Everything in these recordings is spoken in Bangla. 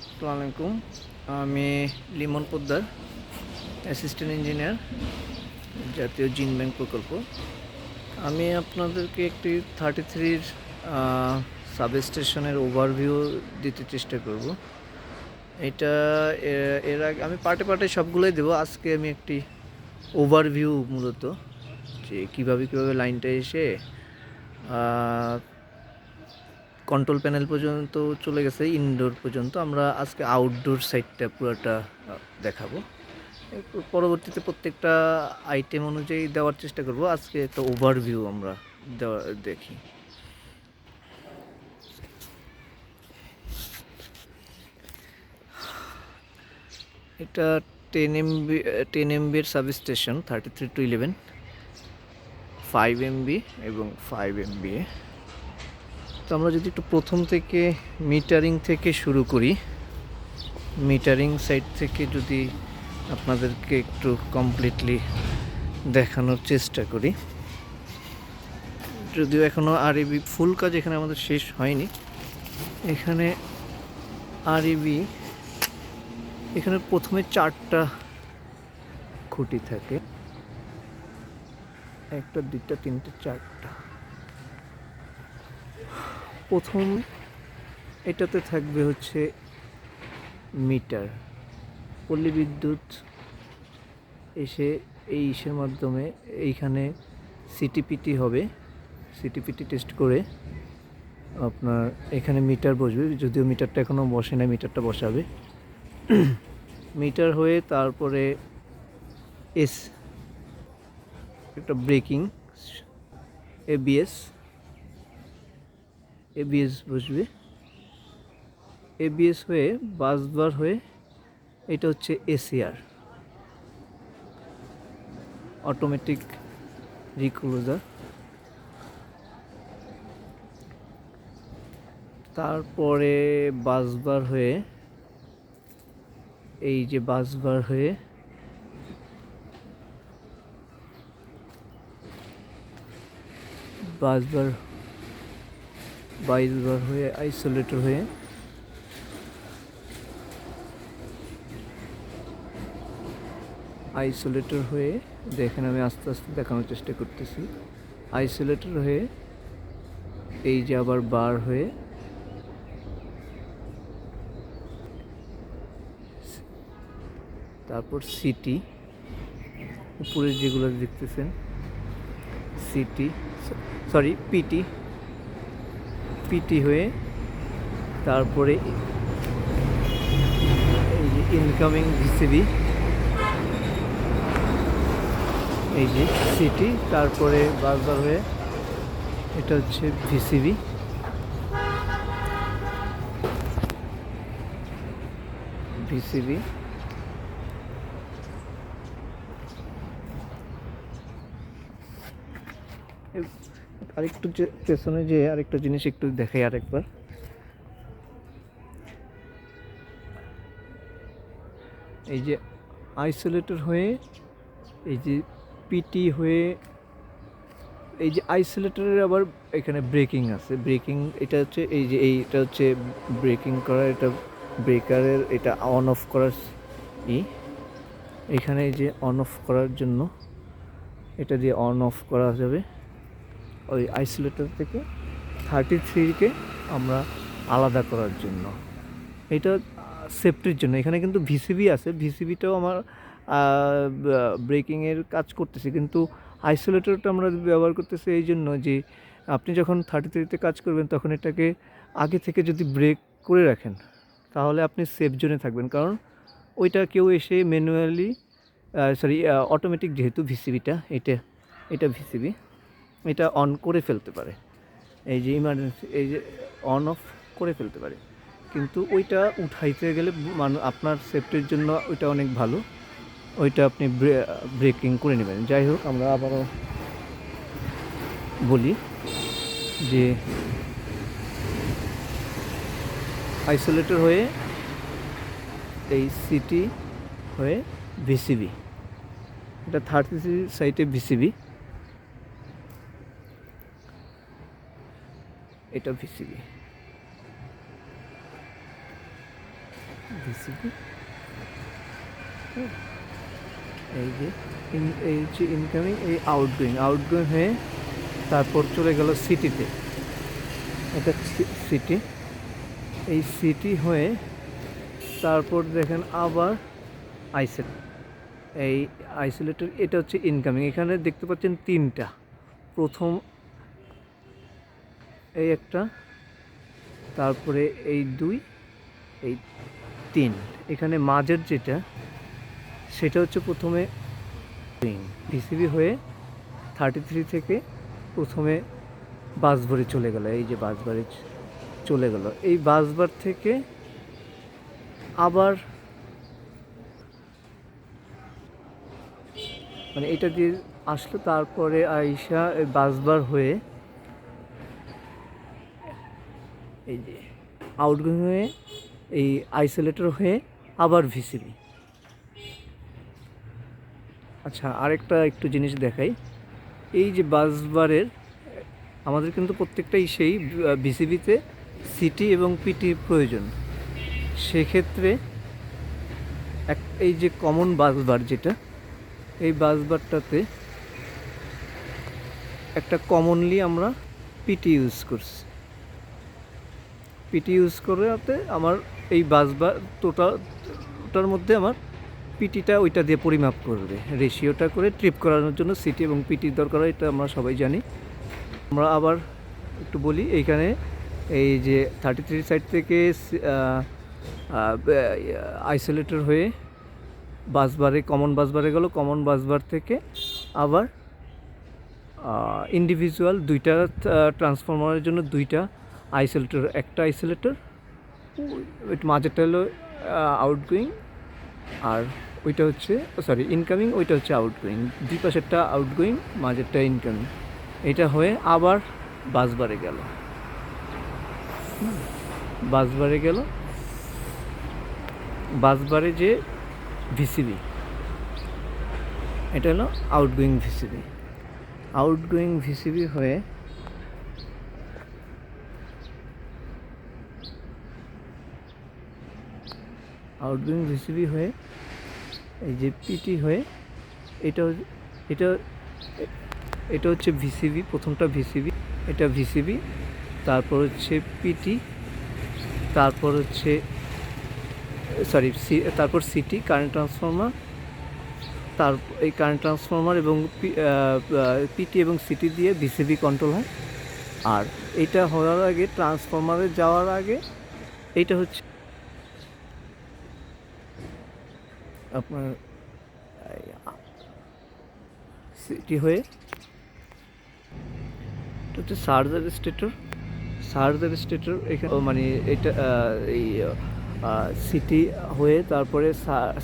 আসসালামু আলাইকুম। আমি লিমন পোদ্দার, অ্যাসিস্ট্যান্ট ইঞ্জিনিয়ার, জাতীয় জিন ব্যাংক প্রকল্প। আমি আপনাদেরকে একটি 33-র সাবস্টেশনের ওভারভিউ দিতে চেষ্টা করব। এটা এর আগে আমি পার্টে পার্টে সবগুলোই দেবো। আজকে আমি একটি ওভারভিউ মূলত যে কীভাবে লাইনটা এসে কন্ট্রোল প্যানেল পর্যন্ত চলে গেছে, ইনডোর পর্যন্ত। আমরা আজকে আউটডোর সাইডটা পুরোটা দেখাবো। এরপর পরবর্তীতে প্রত্যেকটা আইটেম অনুযায়ী দেওয়ার চেষ্টা করব। আজকে একটা ওভারভিউ আমরা দেখি। এটা 10 MB সাবস্টেশন, 33-11, 5 MB এবং 5 MB। তো আমরা যদি একটু প্রথম থেকে মিটারিং থেকে শুরু করি, মিটারিং সাইড থেকে যদি আপনাদেরকে একটু কমপ্লিটলি দেখানোর চেষ্টা করি। যদিও এখনও আরইবি ফুল কাজ এখানে আমাদের শেষ হয়নি। এখানে আরইবি, এখানে প্রথমে 4টা খুঁটি থাকে, 1টা 2টা 3টে 4টা। প্রথম এটাতে থাকবে হচ্ছে মিটার, পল্লী বিদ্যুৎ এসে এই ইসের মাধ্যমে এইখানে সিটিপিটি হবে। সিটিপিটি টেস্ট করে আপনার এখানে মিটার বসবে, যদিও মিটারটা এখনও বসে না, মিটারটা বসাবে। মিটার হয়ে তারপরে একটা ব্রেকিং এবিএস বসবে। এবিএস হয়ে বাসবার হয়ে এটা হচ্ছে এসিআর, অটোমেটিক রিক্লোজার। তারপরে বাসবার হয়ে এই যে বাসবার হয়ে বাইশবার হয়ে আইসোলেটর হয়ে দেখেন, আমি আস্তে আস্তে দেখানোর চেষ্টা করতেছি। আইসোলেটর হয়ে এই যে আবার বার হয়ে তারপর সিটি, উপরে যেগুলো দেখতেছেন পিটি হয়ে তারপরে এই যে ইনকামিং ভিসিবি, এই যে সিটি, তারপরে বারবার হয়ে এটা হচ্ছে ভিসিবি। আরেকটু পেছনে যে আরেকটা জিনিস একটু দেখাই আরেকবার। এই যে আইসোলেটর হয়ে এই যে পিটি হয়ে এই যে আইসোলেটরের আবার এখানে ব্রেকিং আছে। ব্রেকিং এটা হচ্ছে এই যে এইটা হচ্ছে ব্রেকিং করা, এটা ব্রেকারের এটা অন অফ করার এখানে এই যে অন অফ করার জন্য এটা দিয়ে অন অফ করা যাবে। ওই আইসোলেটর থেকে 33কে আমরা আলাদা করার জন্য, এটা সেফটির জন্য। এখানে কিন্তু ভিসিবি আছে, ভিসিবিটাও আমার ব্রেকিংয়ের কাজ করতেছে, কিন্তু আইসোলেটরটা আমরা ব্যবহার করতেছি এই জন্য যে আপনি যখন 33তে কাজ করবেন তখন এটাকে আগে থেকে যদি ব্রেক করে রাখেন তাহলে আপনি সেফ জোনে থাকবেন। কারণ ওইটা কেউ এসে ম্যানুয়ালি অটোমেটিক, যেহেতু ভিসিবিটা এটা ভিসিবি, এটা অন করে ফেলতে পারে, এই যে ইমার্জেন্সি এই যে অন অফ করে ফেলতে পারে। কিন্তু ওইটা উঠাইতে গেলে আপনার সেফটির জন্য ওইটা অনেক ভালো, ওইটা আপনি ব্রেকিং করে নেবেন। যাই হোক, আমরা আবারও বলি যে আইসোলেটর হয়ে এই সিটি হয়ে ভিসিবি, এটা 33 সাইটে ভিসিবি, এটা ভিসিবি। ভিসিবি, এই যে এই হচ্ছে ইনকামিং, এই আউটগোয়িং হয়ে তারপর চলে গেল সিটিতে। এটা সিটি, এই সিটি হয়ে তারপর দেখেন আবার এই আইসোলেটর, এটা হচ্ছে ইনকামিং। এখানে দেখতে পাচ্ছেন তিনটা, প্রথম এই একটা, তারপরে এই দুই, এই তিন। এখানে মাঝের যেটা সেটা হচ্ছে প্রথমে ভিসিবি হয়ে 33 থেকে প্রথমে বাসবাড়ি চলে গেল। এই যে বাসবাড়ি চলে গেল, এই বাসবার থেকে আবার মানে এটা দিয়ে আসলো, তারপরে আইসা বাসবার হয়ে এই যে আউটগোয়িং হয়ে এই আইসোলেটর হয়ে আবার ভিসিবি। আচ্ছা, আরেকটা একটু জিনিস দেখাই। এই যে বাসবারের আমাদের কিন্তু প্রত্যেকটাই সেই ভিসিবিতে সিটি এবং পিটি প্রয়োজন। সেক্ষেত্রে এই যে কমন বাসবার যেটা, এই বাসবারটাতে একটা কমনলি আমরা পিটি ইউজ করছি। পিটি ইউজ করাতে আমার এই বাসবার ওটার মধ্যে আমার পিটিটা ওইটা দিয়ে পরিমাপ করবে, রেশিওটা করে ট্রিপ করানোর জন্য সিটি এবং পিটির দরকার হয়, এটা আমরা সবাই জানি। আমরা আবার একটু বলি, এইখানে এই যে 33 সাইড থেকে আইসোলেটর হয়ে বাসবারে, কমন বাসবারে গেল, কমন বাসবার থেকে আবার ইন্ডিভিজুয়াল দুইটা ট্রান্সফরমারের জন্য দুইটা আইসোলেটর, একটা আইসোলেটর, মাঝেরটা হলো আউটগোয়িং আর ওইটা হচ্ছে ইনকামিং, ওইটা হচ্ছে আউটগোয়িং। দুই পাশেরটা আউটগোয়িং, মাঝেরটা ইনকামিং। এটা হয়ে আবার বাসবারে গেল, বাসবারে যে ভিসিবি, এটা হলো আউটগোয়িং ভিসিবি হয়ে এই যে পিটি হয়ে এটা হচ্ছে ভিসিবি, প্রথমটা ভিসিবি, এটা ভিসিবি, তারপর হচ্ছে পিটি, তারপর হচ্ছে তারপর সিটি কারেন্ট ট্রান্সফরমার, এই কারেন্ট ট্রান্সফরমার এবং পিটি এবং সিটি দিয়ে ভিসিবি কন্ট্রোল হয়। আর এটা হওয়ার আগে, ট্রান্সফরমারে যাওয়ার আগে, এইটা হচ্ছে আপনার সিটি হয়ে, এটা হচ্ছে সার্জার স্টেটর এখানে, মানে এটা এই সিটি হয়ে তারপরে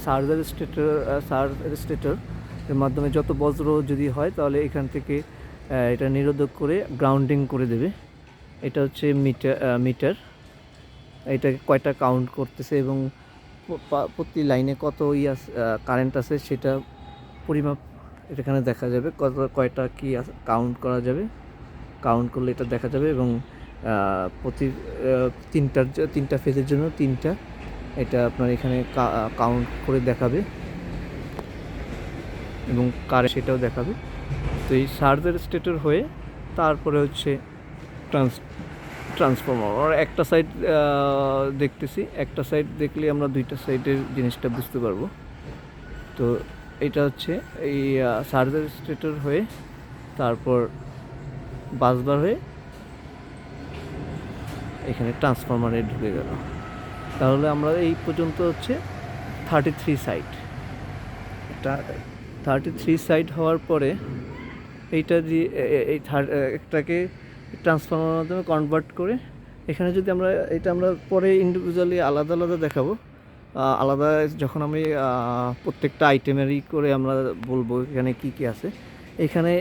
সার্জার স্টেটর এর মাধ্যমে যত বজ্র যদি হয় তাহলে এখান থেকে এটা নিরোধক করে গ্রাউন্ডিং করে দেবে। এটা হচ্ছে মিটার, এটাকে কয়টা কাউন্ট করতেছে এবং প্রতি লাইনে কত কারেন্ট আছে সেটা পরিমাপ এখানে দেখা যাবে, কয়টা কি কাউন্ট করা যাবে, কাউন্ট করলে এটা দেখা যাবে। এবং প্রতি তিনটা ফেজের জন্য তিনটা, এটা আপনার এখানে কাউন্ট করে দেখাবে এবং কারেন্ট সেটাও দেখাবে। তো এই সার্জার স্টেটর হয়ে তারপরে হচ্ছে ট্রান্সফরমার। আর একটা সাইড দেখতেছি, একটা সাইড দেখলে আমরা দুইটা সাইডের জিনিসটা বুঝতে পারবো। তো এটা হচ্ছে এই সার্জার স্টেটর হয়ে তারপর বাসবার হয়ে এখানে ট্রান্সফরমারে ঢুকে গেল। তাহলে আমরা এই পর্যন্ত হচ্ছে 33 সাইড। এটা 33 সাইড হওয়ার পরে এইটা দিয়ে একটাকে ট্রান্সফরমারের মাধ্যমে কনভার্ট করে এখানে যদি আমরা আমরা পরে ইন্ডিভিজুয়ালি আলাদা আলাদা দেখাবো, আলাদা যখন আমি প্রত্যেকটা আইটেমেরই করে আমরা বলবো এখানে কি কি আছে। এখানে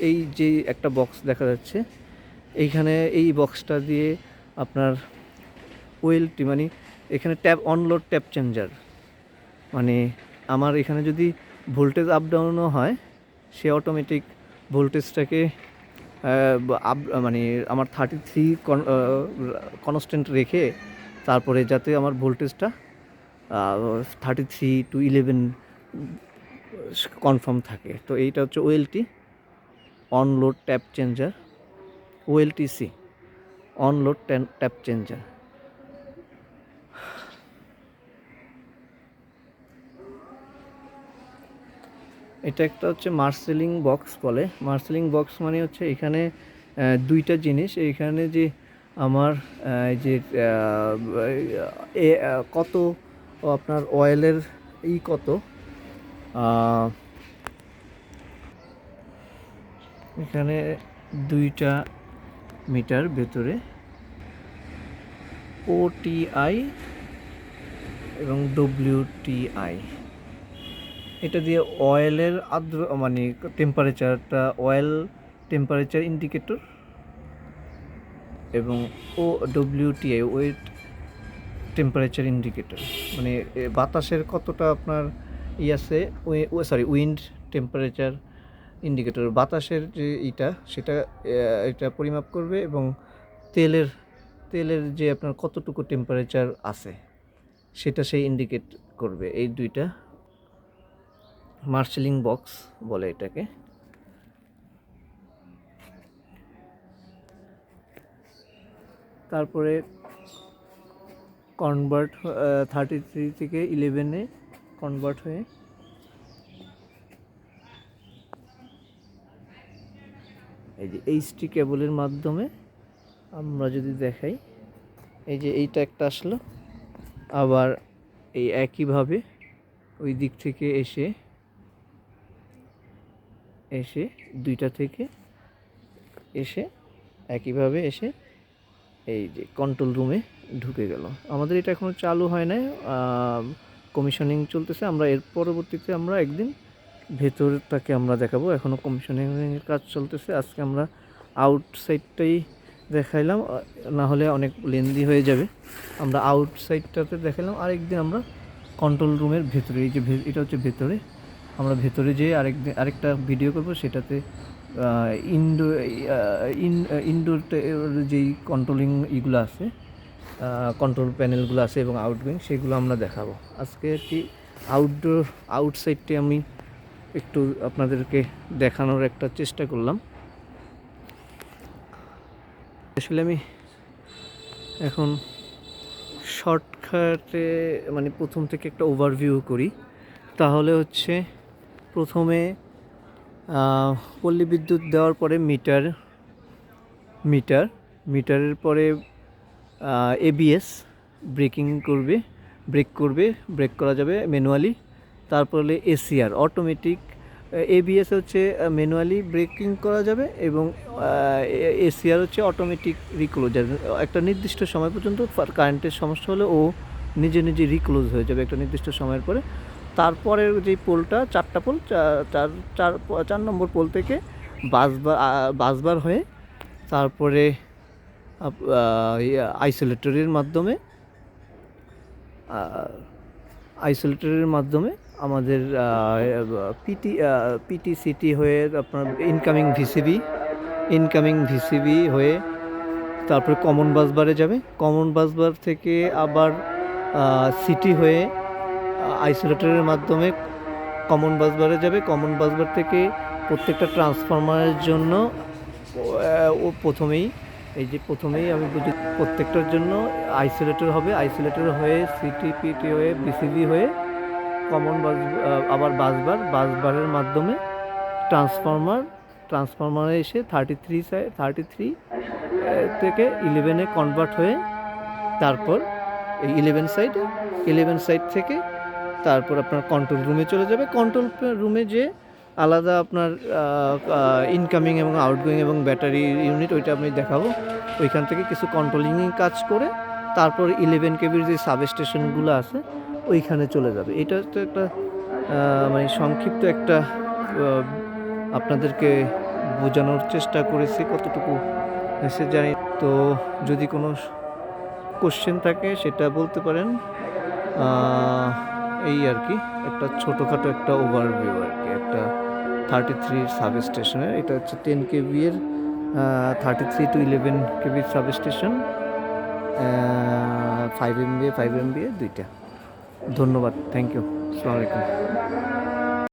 এই যে একটা বক্স দেখা যাচ্ছে, এইখানে এই বক্সটা দিয়ে আপনার ওয়েলটি, মানে এখানে অনলোড ট্যাপ চেঞ্জার, মানে আমার এখানে যদি ভোল্টেজ আপ ডাউনও হয় সে অটোমেটিক ভোল্টেজটাকে মানে আমার 33 কনস্ট্যান্ট রেখে তারপরে যাতে আমার ভোল্টেজটা 33 to 11 কনফার্ম থাকে। তো এইটা হচ্ছে OLT, on load tap changer, OLTC, on load tap changer. এটা একটা হচ্ছে মার্সেলিং বক্স বলে। মার্সেলিং বক্স মানে হচ্ছে এখানে দুইটা জিনিস। এইখানে যে আমার যে কত আপনার অয়েলের কত, এখানে দুইটা মিটার ভেতরে ওটিআই এবং ডব্লিউটিআই, এটা দিয়ে অয়েলের মানে টেম্পারেচারটা, অয়েল টেম্পারেচার ইন্ডিকেটর, এবং ডব্লিউটিআই ওয়েট টেম্পারেচার ইন্ডিকেটর, মানে বাতাসের কতটা আপনার আছে, উইন্ড টেম্পারেচার ইন্ডিকেটর, বাতাসের যে সেটা এটা পরিমাপ করবে, এবং তেলের যে আপনার কতটুকু টেম্পারেচার আছে সেটা সেই ইন্ডিকেট করবে। এই দুইটা মার্সেলিং বক্স বলে এটাকে। তারপরে কনভার্ট 33 থেকে 11-এ কনভার্ট হয়ে এই যে এইচটি কেবলের মাধ্যমে আমরা যদি দেখাই, এই যে এইটা একটা আসলো, আবার এই একইভাবে ওই দিক থেকে এসে দুইটা থেকে এসে একইভাবে এসে এই যে কন্ট্রোল রুমে ঢুকে গেল। আমাদের এটা এখনও চালু হয় নাই, কমিশনিং চলতেছে। আমরা এর পরবর্তীতে আমরা একদিন ভেতরটাকে আমরা দেখাবো, এখনও কমিশনিংয়ের কাজ চলতেছে। আজকে আমরা আউটসাইডটাই দেখাইলাম, না হলে অনেক লেন্দি হয়ে যাবে। আমরা আউটসাইডটাতে দেখালাম, আরেকদিন আমরা কন্ট্রোল রুমের ভেতরে, এই যে এটা হচ্ছে ভেতরে, আমরা ভেতরে যেয়ে আরেকটা ভিডিও করব, সেটাতে ইনডোর যেই কন্ট্রোলিং ইগুলো আছে, কন্ট্রোল প্যানেলগুলো আছে এবং আউটগোয়িং, সেগুলো আমরা দেখাবো। আজকে কি আউটসাইডটি আমি একটু আপনাদেরকে দেখানোর একটা চেষ্টা করলাম। আসলে আমি এখন শর্টকাটে মানে প্রথম থেকে একটা ওভারভিউ করি। তাহলে হচ্ছে প্রথমে পল্লী বিদ্যুৎ দেওয়ার পরে মিটারের পরে এবিএস ব্রেক করা যাবে ম্যানুয়ালি। তারপরে এসিআর অটোমেটিক, এবিএস হচ্ছে ম্যানুয়ালি ব্রেকিং করা যাবে, এবং এসিআর হচ্ছে অটোমেটিক রিক্লোজার। একটা নির্দিষ্ট সময় পর্যন্ত কারেন্টের সমস্যা হলে ও নিজে রিক্লোজ হয়ে যাবে একটা নির্দিষ্ট সময়ের পরে। তারপরের যে পোলটা, 4টা পোল, 4 নম্বর পোল থেকে বাসবার হয়ে তারপরে আইসোলেটরের মাধ্যমে আমাদের পিটিসিটি হয়ে আপনার ইনকামিং ভিসিবি হয়ে তারপরে কমন বাসবারে যাবে। কমন বাসবার থেকে আবার সিটি হয়ে আইসোলেটরের মাধ্যমে কমন বাসবারে যাবে। কমন বাসবার থেকে প্রত্যেকটা ট্রান্সফরমারের জন্য প্রথমেই আমি বুঝি, প্রত্যেকটার জন্য আইসোলেটর হবে, আইসোলেটর হয়ে সিটি পিটি হয়ে বিসিবি হয়ে কমন আবার বাসবারের মাধ্যমে ট্রান্সফরমারে এসে 33 থেকে 11-এ কনভার্ট হয়ে তারপর এই 11 সাইড থেকে তারপর আপনার কন্ট্রোল রুমে চলে যাবে। কন্ট্রোল রুমে যে আলাদা আপনার ইনকামিং এবং আউটগোয়িং এবং ব্যাটারি ইউনিট, ওইটা আমি দেখাবো। ওইখান থেকে কিছু কন্ট্রোলিংয়ে কাজ করে তারপর 11 কেবির যে সাবস্টেশনগুলো আছে ওইখানে চলে যাবে। এটা তো একটা মানে সংক্ষিপ্ত একটা আপনাদেরকে বোঝানোর চেষ্টা করেছি, কতটুকু এসে জানি। তো যদি কোনো কোশ্চেন থাকে সেটা বলতে পারেন। এই আর কি একটা ছোটোখাটো একটা ওভারভিউ আর কি, একটা 33 সাবস্টেশনের। এটা হচ্ছে 10 কেভি এর 33 to 11 কেবির সাবস্টেশন। 5 MBA 5 MBA দুইটা। ধন্যবাদ, থ্যাংক ইউ, আসসালামু আলাইকুম।